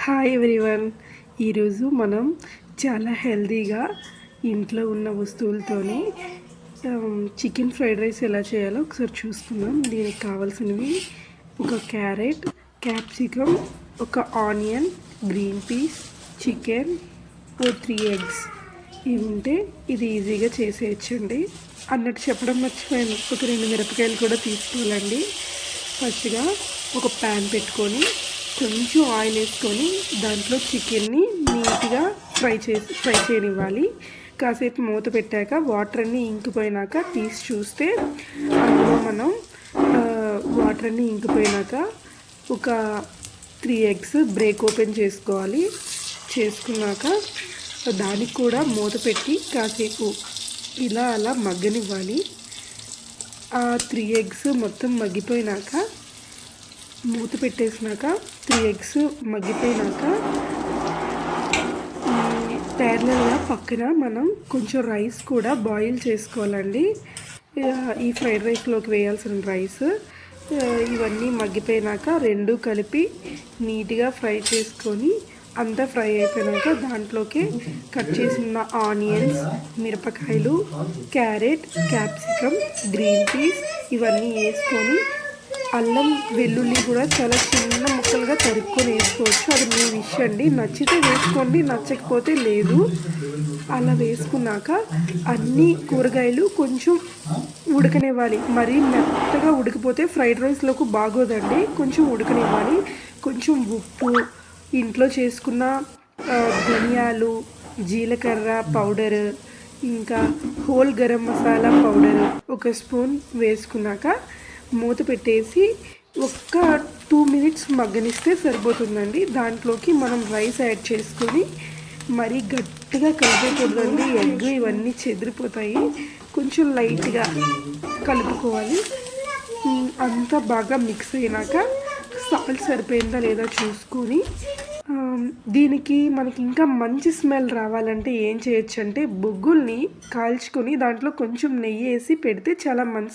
Hi everyone. ఈరోజు మనం చాలా హెల్తీగా ఇంట్లో ఉన్న వస్తువులతోని చికెన్ ఫ్రైడ్ రైస్ ఎలా చేయాలో ఒకసారి చూసుకుందాం. దీనికి కావాల్సినవి ఒక క్యారెట్, క్యాప్సికమ్, ఒక onion, green peas, chicken, 3 eggs. ఇవి ఉంటే ఇది ఈజీగా చేసేయచ్చండి. అన్నట్టు చెప్పడం మర్చిపోయాను, ఒక 2 మిరపకాయలు కూడా తీసుకోవాలండి. ఫస్ట్గా ఒక ప్యాన్ పెట్టుకొని కొంచెం ఆయిల్ వేసుకొని దాంట్లో చికెన్ని నీట్గా ఫ్రై చేయనివ్వాలి. కాసేపు మూత పెట్టాక వాటర్ అన్నీ ఇంకిపోయినాక తీసి చూస్తే అందులో మనం వాటర్ అన్నీ ఇంకిపోయినాక ఒక 3 ఎగ్స్ బ్రేక్ ఓపెన్ చేసుకోవాలి. చేసుకున్నాక దానికి కూడా మూత పెట్టి కాసేపు ఇలా అలా మగ్గనివ్వాలి. ఆ 3 ఎగ్స్ మొత్తం మగ్గిపోయినాక మూత పెట్టేసినాక 3 ఎగ్స్ మగ్గిపోయినాక ప్యారలల్గా పక్కన మనం కొంచెం రైస్ కూడా బాయిల్ చేసుకోవాలండి. ఈ ఫ్రైడ్ రైస్లోకి వేయాల్సిన రైస్ ఇవన్నీ మగ్గిపోయినాక రెండు కలిపి నీట్గా ఫ్రై చేసుకొని అంతా ఫ్రై అయిపోయినాక దాంట్లోకి కట్ చేసిన ఆనియన్స్, మిరపకాయలు, క్యారెట్, క్యాప్సికమ్, గ్రీన్ పీస్ ఇవన్నీ వేసుకొని అల్లం వెల్లుల్లి కూడా చాలా చిన్న ముక్కలుగా తరుక్కొని వేసుకోవచ్చు. అది మీ విషయం అండి, నచ్చితే వేసుకోండి, నచ్చకపోతే లేదు. అలా వేసుకున్నాక అన్ని కూరగాయలు కొంచెం ఉడకనివ్వాలి. మరీ మెత్తగా ఉడికిపోతే ఫ్రైడ్ రైస్లోకి బాగోదండి, కొంచెం ఉడకనివ్వాలి. కొంచెం ఉప్పు, ఇంట్లో చేసుకున్న ధనియాలు, జీలకర్ర పౌడర్, ఇంకా whole garam masala powder 1 spoon వేసుకున్నాక మూత పెట్టేసి ఒక్క 2 మినిట్స్ మగ్గనిస్తే సరిపోతుందండి. దాంట్లోకి మనం రైస్ యాడ్ చేసుకొని మరీ గట్టిగా కలిపేకూడదండి, ఎగ్ ఇవన్నీ చెదిరిపోతాయి. కొంచెం లైట్గా కలుపుకోవాలి. అంతా బాగా మిక్స్ అయినాక సాల్ట్ సరిపోయిందా లేదా చూసుకొని దీనికి మనకి ఇంకా మంచి స్మెల్ రావాలంటే ఏం చేయొచ్చు అంటే బొగ్గుల్ని కాల్చుకొని దాంట్లో కొంచెం నెయ్యి వేసి పెడితే చాలా మంచి